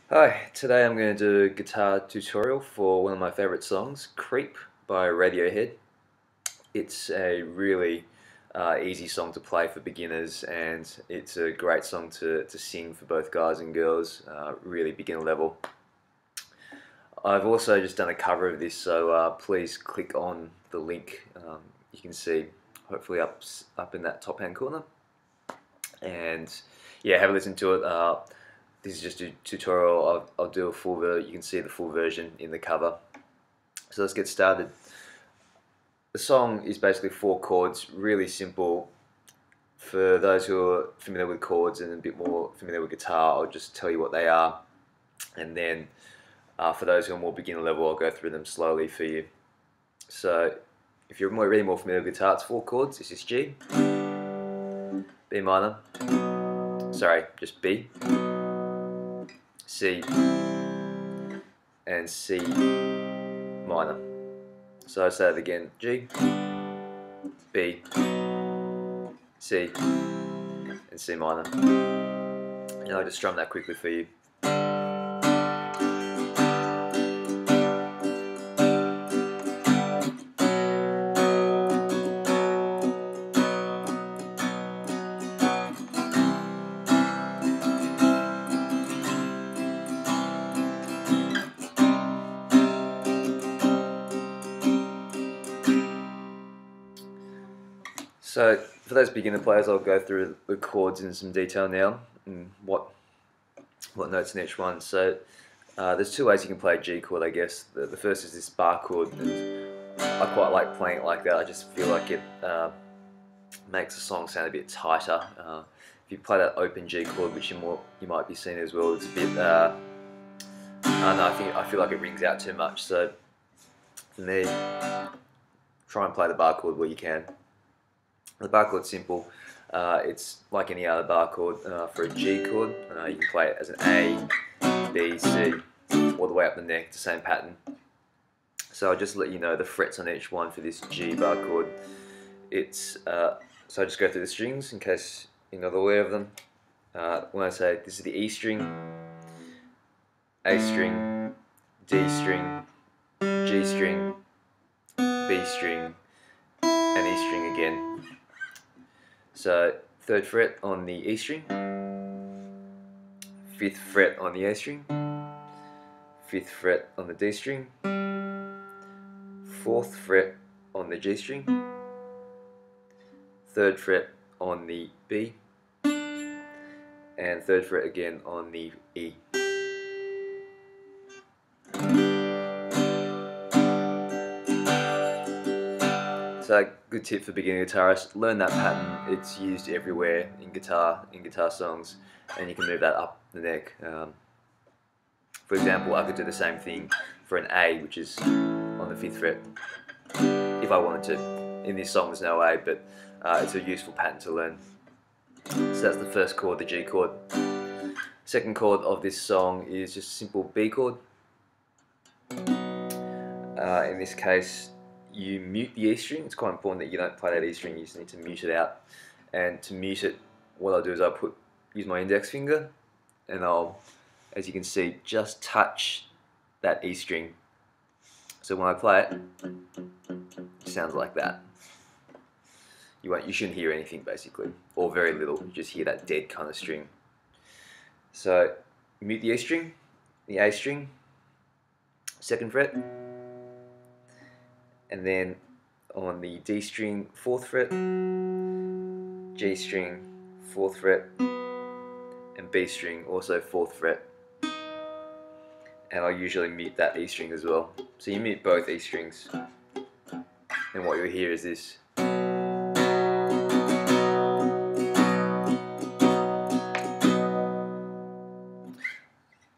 Hi, today I'm going to do a guitar tutorial for one of my favorite songs, Creep by Radiohead. It's a really easy song to play for beginners, and it's a great song to sing for both guys and girls, really beginner level. I've also just done a cover of this, so please click on the link you can see hopefully up in that top hand corner, and yeah, have a listen to it. This is just a tutorial. I'll do a full version. You can see the full version in the cover. So let's get started. The song is basically 4 chords, really simple. For those who are familiar with chords and a bit more familiar with guitar, I'll just tell you what they are, and then for those who are more beginner level, I'll go through them slowly for you. So if you're really more familiar with guitar, it's 4 chords. This is G, B minor, sorry, just B, C, and C minor. So I say it again: G, B, C, and C minor. And I'll just strum that quickly for you. So for those beginner players, I'll go through the chords in some detail now, and what notes in each one. So there's 2 ways you can play a G chord, I guess. The first is this bar chord, and I quite like playing it like that. I just feel like it makes the song sound a bit tighter. If you play that open G chord, which you might be seeing as well, it's a bit. I don't know. I feel like it rings out too much. So for me, try and play the bar chord where you can. The bar chord's simple. It's like any other bar chord for a G chord. You can play it as an A, B, C, all the way up the neck, the same pattern. So I'll just let you know the frets on each one for this G bar chord. It's so I just go through the strings in case you're not aware of them. When I say this is the E string, A string, D string, G string, B string, and E string again. So 3rd fret on the E string, 5th fret on the A string, 5th fret on the D string, 4th fret on the G string, 3rd fret on the B, and 3rd fret again on the E. So a good tip for beginner guitarists: learn that pattern. It's used everywhere in guitar songs, and you can move that up the neck. For example, I could do the same thing for an A, which is on the 5th fret, if I wanted to. In this song there's no A, but it's a useful pattern to learn. So that's the 1st chord, the G chord. 2nd chord of this song is just a simple B chord. In this case, you mute the E string. It's quite important that you don't play that E string. You just need to mute it out. And to mute it, what I'll do is I'll use my index finger, and I'll, as you can see, just touch that E string. So when I play it, it sounds like that. You shouldn't hear anything basically, or very little. You just hear that dead kind of string. So mute the E string, the A string, 2nd fret. And then on the D string, 4th fret, G string, 4th fret, and B string, also 4th fret. And I'll usually mute that E string as well. So you mute both E strings, and what you'll hear is this.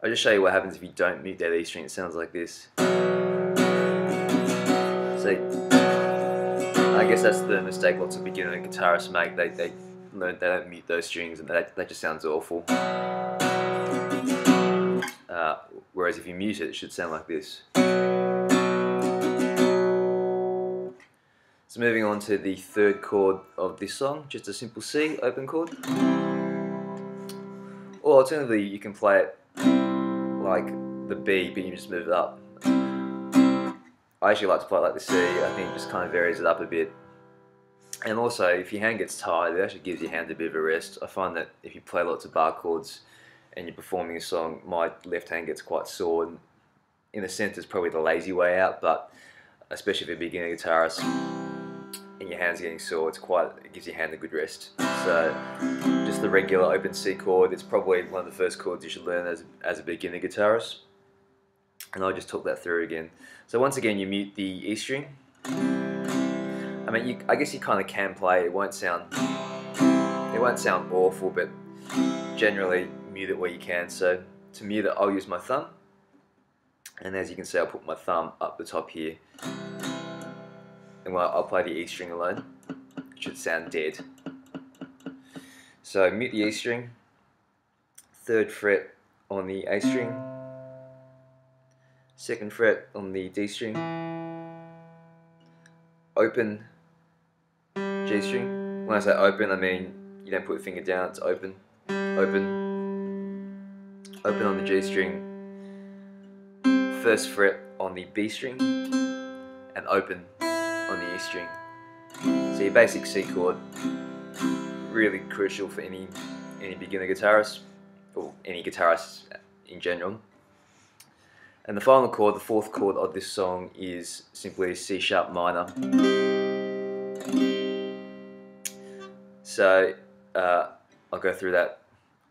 I'll just show you what happens if you don't mute that E string. It sounds like this. See, I guess that's the mistake lots of beginner guitarists make. They don't mute those strings, and that just sounds awful. Whereas if you mute it, it should sound like this. So moving on to the 3rd chord of this song, just a simple C open chord. Or alternatively, you can play it like the B, but you just move it up. I actually like to play it like the C. I think it just kind of varies it up a bit. And also, if your hand gets tired, it actually gives your hand a bit of a rest. I find that if you play lots of bar chords and you're performing a song, my left hand gets quite sore. And in a sense, it's probably the lazy way out, but especially if you're a beginner guitarist and your hand's getting sore, it gives your hand a good rest. So just the regular open C chord, it's probably one of the first chords you should learn as a beginner guitarist. And I just took that through again. So once again, you mute the E string. I mean, I guess you kind of can play. It won't sound awful, but generally mute it where you can. So to mute it, I'll use my thumb, and as you can see, I'll put my thumb up the top here, and I'll play the E string alone. It should sound dead. So mute the E string, 3rd fret on the A string, 2nd fret on the D string, open G string. When I say open, I mean you don't put your finger down, it's open, open, open on the G string, 1st fret on the B string, and open on the E string. So your basic C chord, really crucial for any beginner guitarist, or any guitarist in general. And the final chord, the 4th chord of this song, is simply C sharp minor. So I'll go through that.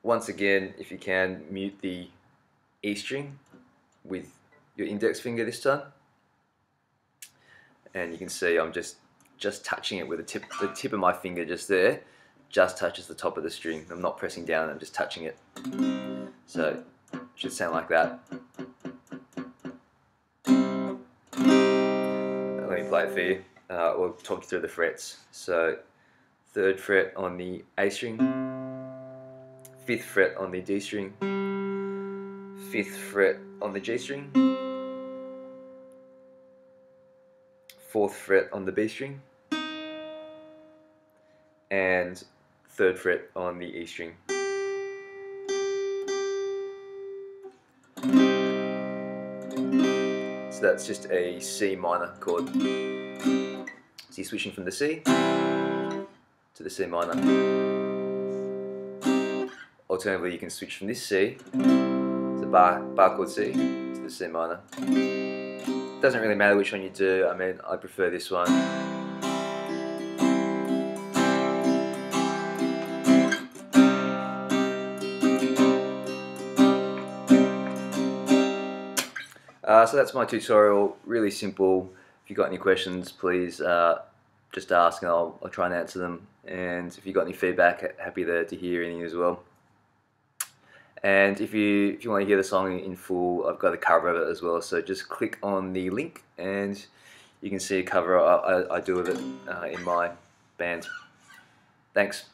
Once again, if you can, mute the E string with your index finger this time. And you can see I'm just touching it with the tip of my finger just there, just touches the top of the string. I'm not pressing down, I'm just touching it. So it should sound like that. Let me play it for you. We'll talk you through the frets. So 3rd fret on the A string, 5th fret on the D string, 5th fret on the G string, 4th fret on the B string, and 3rd fret on the E string. So that's just a C minor chord. So you're switching from the C to the C minor. Alternatively, you can switch from this C, to bar chord C, to the C minor. Doesn't really matter which one you do. I mean, I prefer this one. So that's my tutorial, really simple. If you've got any questions, please just ask and I'll try and answer them. And if you've got any feedback, happy to hear any as well. And if you want to hear the song in full, I've got a cover of it as well. So just click on the link and you can see a cover I do of it in my band. Thanks.